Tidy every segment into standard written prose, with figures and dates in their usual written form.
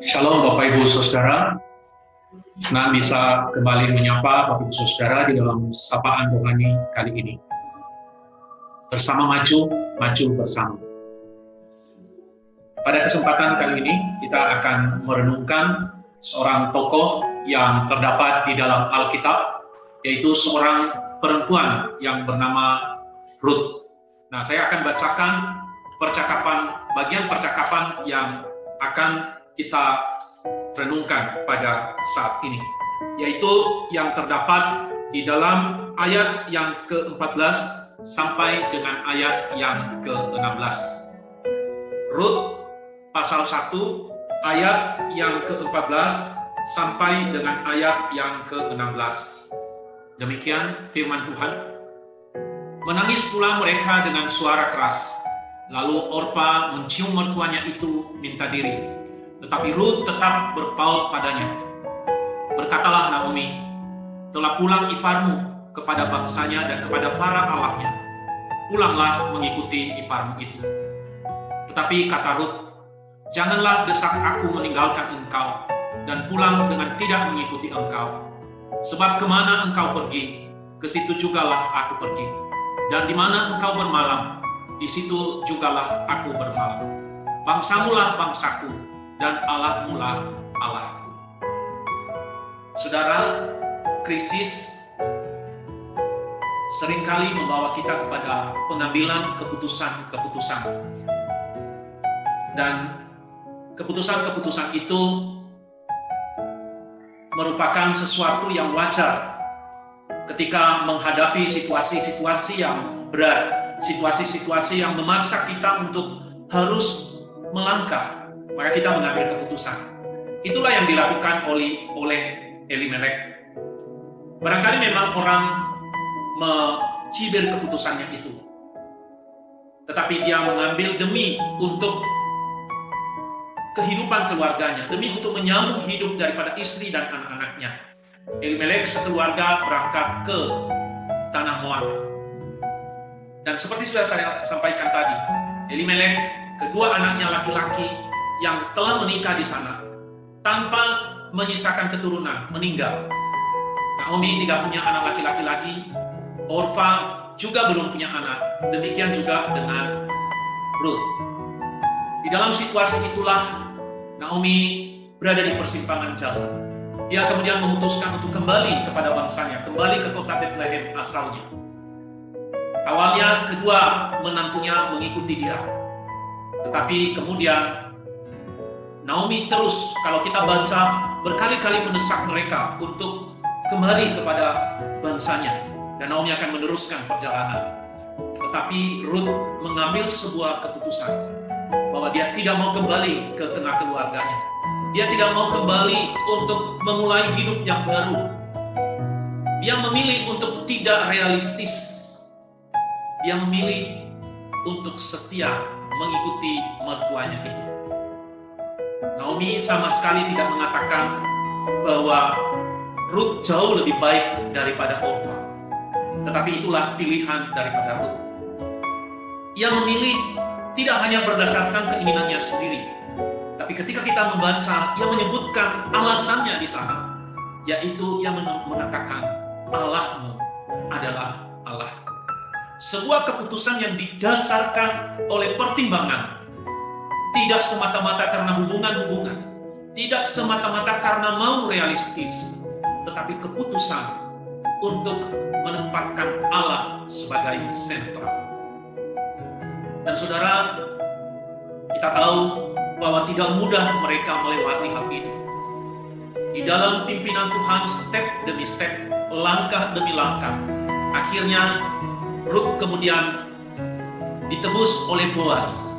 Shalom Bapak Ibu Saudara, senang bisa kembali menyapa Bapak Ibu Saudara di dalam sapaan rohani kali ini. Bersama maju bersama. Pada kesempatan kali ini kita akan merenungkan seorang tokoh yang terdapat di dalam Alkitab, yaitu seorang perempuan yang bernama Ruth. Nah, saya akan bacakan bagian percakapan yang akan kita renungkan pada saat ini, yaitu yang terdapat di dalam ayat yang ke-14 sampai dengan ayat yang ke-16. Rut pasal 1 ayat yang ke-14 sampai dengan ayat yang ke-16. Demikian firman Tuhan. Menangis pula mereka dengan suara keras. Lalu Orpa mencium mertuanya itu minta diri. Tetapi Ruth tetap berpaut padanya. Berkatalah Naomi, telah pulang iparmu kepada bangsanya dan kepada para allahnya. Pulanglah mengikuti iparmu itu. Tetapi kata Ruth, janganlah desak aku meninggalkan engkau dan pulang dengan tidak mengikuti engkau. Sebab kemana engkau pergi, ke situ jugalah aku pergi. Dan di mana engkau bermalam, di situ jugalah aku bermalam. Bangsamulah bangsaku, dan Allahmu lah Allahku. Saudara, krisis seringkali membawa kita kepada pengambilan keputusan-keputusan. Dan keputusan-keputusan itu merupakan sesuatu yang wajar ketika menghadapi situasi-situasi yang berat, situasi-situasi yang memaksa kita untuk harus melangkah. Maka kita mengambil keputusan. Itulah yang dilakukan oleh Elimelek. Barangkali memang orang mencibir keputusannya itu, tetapi dia mengambil demi untuk kehidupan keluarganya, demi untuk menyambung hidup daripada istri dan anak-anaknya. Elimelek sekeluarga berangkat ke tanah Moab. Dan seperti sudah saya sampaikan tadi, Elimelek, kedua anaknya laki-laki yang telah menikah di sana tanpa menyisakan keturunan meninggal. Naomi tidak punya anak laki-laki lagi. Orfa juga belum punya anak. Demikian juga dengan Ruth. Di dalam situasi itulah Naomi berada di persimpangan jalan. Dia kemudian memutuskan untuk kembali kepada bangsanya, kembali ke kota Bethlehem asalnya. Awalnya kedua menantunya mengikuti dia, tetapi kemudian Naomi terus, kalau kita baca, berkali-kali mendesak mereka untuk kembali kepada bangsanya. Dan Naomi akan meneruskan perjalanan. Tetapi Ruth mengambil sebuah keputusan bahwa dia tidak mau kembali ke tengah keluarganya. Dia tidak mau kembali untuk memulai hidup yang baru. Dia memilih untuk tidak realistis. Dia memilih untuk setia mengikuti mertuanya itu. Naomi sama sekali tidak mengatakan bahwa Ruth jauh lebih baik daripada Orfa. Tetapi itulah pilihan daripada Ruth. Ia memilih tidak hanya berdasarkan keinginannya sendiri. Tapi ketika kita membaca, ia menyebutkan alasannya di sana. Yaitu ia mengatakan, Allahmu adalah Allahku. Sebuah keputusan yang didasarkan oleh pertimbangan. Tidak semata-mata karena hubungan-hubungan, tidak semata-mata karena mau realistis, tetapi keputusan untuk menempatkan Allah sebagai sentral. Dan saudara, kita tahu bahwa tidak mudah mereka melewati hal itu. Di dalam pimpinan Tuhan, step demi step, langkah demi langkah, akhirnya Ruth kemudian ditebus oleh Boaz.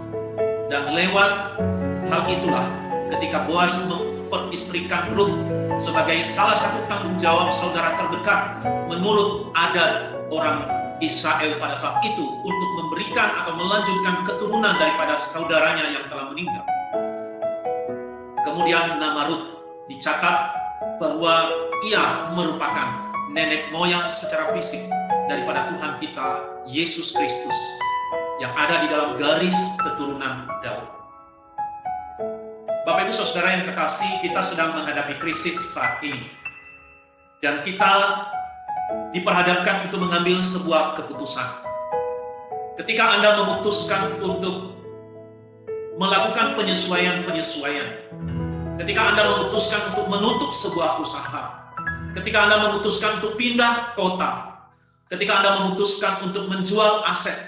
Dan lewat hal itulah ketika Boaz memperistrikan Ruth sebagai salah satu tanggung jawab saudara terdekat menurut adat orang Israel pada saat itu untuk memberikan atau melanjutkan keturunan daripada saudaranya yang telah meninggal. Kemudian nama Ruth dicatat bahwa ia merupakan nenek moyang secara fisik daripada Tuhan kita Yesus Kristus yang ada di dalam garis keturunan Daud. Bapak Ibu Saudara yang terkasih, kita sedang menghadapi krisis saat ini. Dan kita diperhadapkan untuk mengambil sebuah keputusan. Ketika Anda memutuskan untuk melakukan penyesuaian-penyesuaian, ketika Anda memutuskan untuk menutup sebuah usaha, ketika Anda memutuskan untuk pindah kota, ketika Anda memutuskan untuk menjual aset,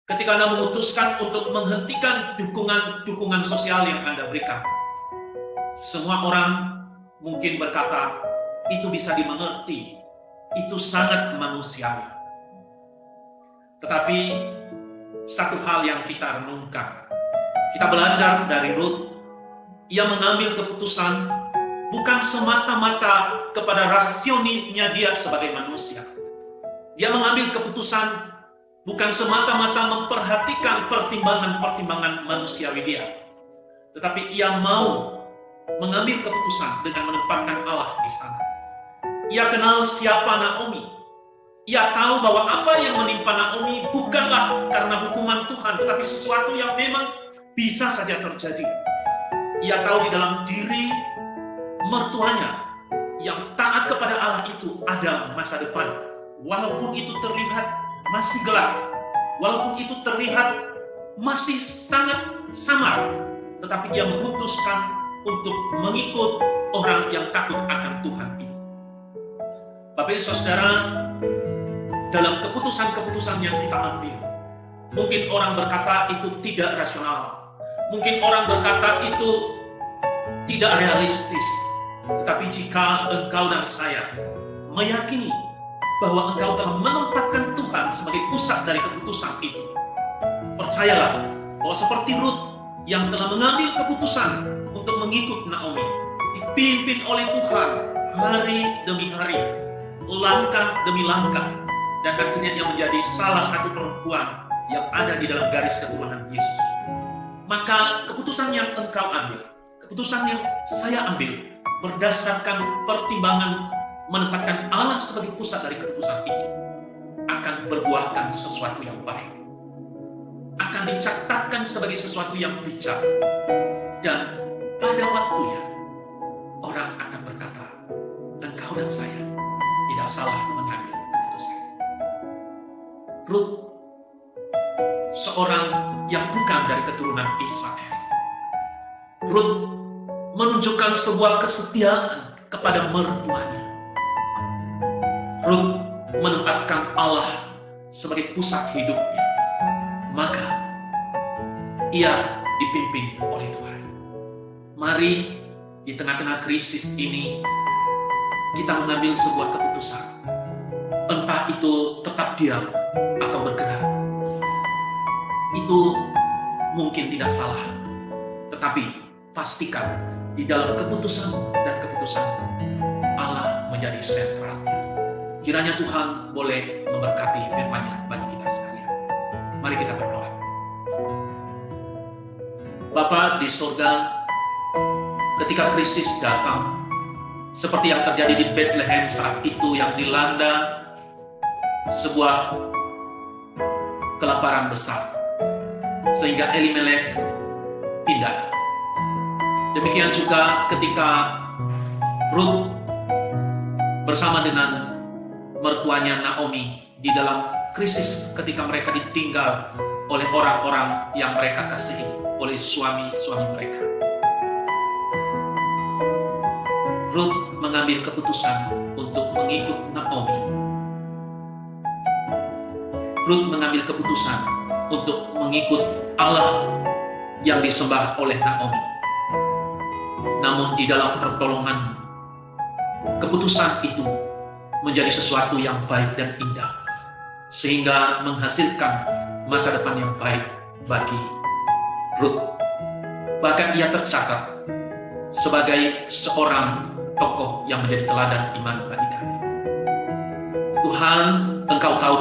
ketika Anda memutuskan untuk menghentikan dukungan sosial yang Anda berikan, semua orang mungkin berkata, itu bisa dimengerti, itu sangat manusiawi. Tetapi satu hal yang kita renungkan, kita belajar dari Ruth, ia mengambil keputusan bukan semata-mata kepada rasionalnya dia sebagai manusia. Dia mengambil keputusan bukan semata-mata memperhatikan pertimbangan-pertimbangan manusiawi dia, tetapi ia mau mengambil keputusan dengan menempatkan Allah di sana. Ia kenal siapa Naomi. Ia tahu bahwa apa yang menimpa Naomi bukanlah karena hukuman Tuhan, tetapi sesuatu yang memang bisa saja terjadi. Ia tahu di dalam diri mertuanya yang taat kepada Allah itu ada masa depan. Walaupun itu terlihat masih gelap, walaupun itu terlihat masih sangat samar, tetapi dia memutuskan untuk mengikut orang yang takut akan Tuhan itu. Bapak Ibu Saudara, dalam keputusan-keputusan yang kita ambil, mungkin orang berkata itu tidak rasional, mungkin orang berkata itu tidak realistis, tetapi jika engkau dan saya meyakini bahwa engkau telah menempatkan Tuhan sebagai pusat dari keputusan itu, percayalah bahwa seperti Ruth yang telah mengambil keputusan untuk mengikut Naomi, dipimpin oleh Tuhan hari demi hari, langkah demi langkah, dan akhirnya dia menjadi salah satu perempuan yang ada di dalam garis keturunan Yesus. Maka keputusan yang engkau ambil, keputusan yang saya ambil, berdasarkan pertimbangan menempatkan Allah sebagai pusat dari keputusan itu, akan berbuahkan sesuatu yang baik, akan dicatatkan sebagai sesuatu yang bijak, dan pada waktunya orang akan berkata, engkau dan saya tidak salah mengambil keputusan. Ruth, seorang yang bukan dari keturunan Israel. Ruth menunjukkan sebuah kesetiaan kepada mertuanya. Ruth menempatkan Allah sebagai pusat hidupnya. Maka ia dipimpin oleh Tuhan. Mari di tengah-tengah krisis ini kita mengambil sebuah keputusan. Entah itu tetap diam atau bergerak. Itu mungkin tidak salah. Tetapi pastikan di dalam keputusan dan keputusan Allah menjadi sentral. Kiranya Tuhan boleh memberkati firman-Nya bagi kita sekalian. Mari kita berdoa. Bapa di surga, ketika krisis datang, seperti yang terjadi di Bethlehem saat itu yang dilanda sebuah kelaparan besar, sehingga Elimelek pindah. Demikian juga ketika Ruth bersama dengan mertuanya Naomi di dalam krisis ketika mereka ditinggal oleh orang-orang yang mereka kasihi, oleh suami-suami mereka. Ruth mengambil keputusan untuk mengikut Naomi. Ruth mengambil keputusan untuk mengikut Allah yang disembah oleh Naomi. Namun di dalam pertolongan, keputusan itu menjadi sesuatu yang baik dan indah, sehingga menghasilkan masa depan yang baik bagi Ruth. Bahkan ia tercatat sebagai seorang tokoh yang menjadi teladan iman bagi kami. Tuhan, Engkau tahu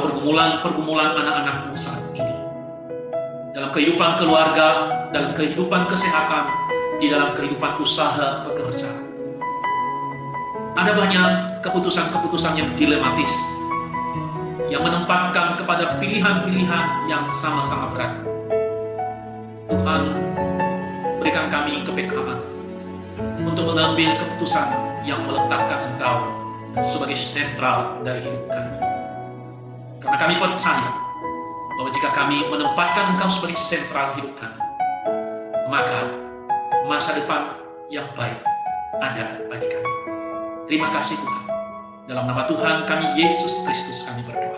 pergumulan anak-anak-Mu saat ini. Dalam kehidupan keluarga, dalam kehidupan kesehatan, di dalam kehidupan usaha pekerjaan. Ada banyak keputusan-keputusan yang dilematis, yang menempatkan kepada pilihan-pilihan yang sama-sama berat. Tuhan, berikan kami kepekaan untuk mengambil keputusan yang meletakkan Engkau sebagai sentral dari hidup kami. Karena kami percaya bahwa jika kami menempatkan Engkau sebagai sentral hidup kami, maka masa depan yang baik ada bagi kami. Terima kasih Tuhan. Dalam nama Tuhan kami Yesus Kristus kami berdoa.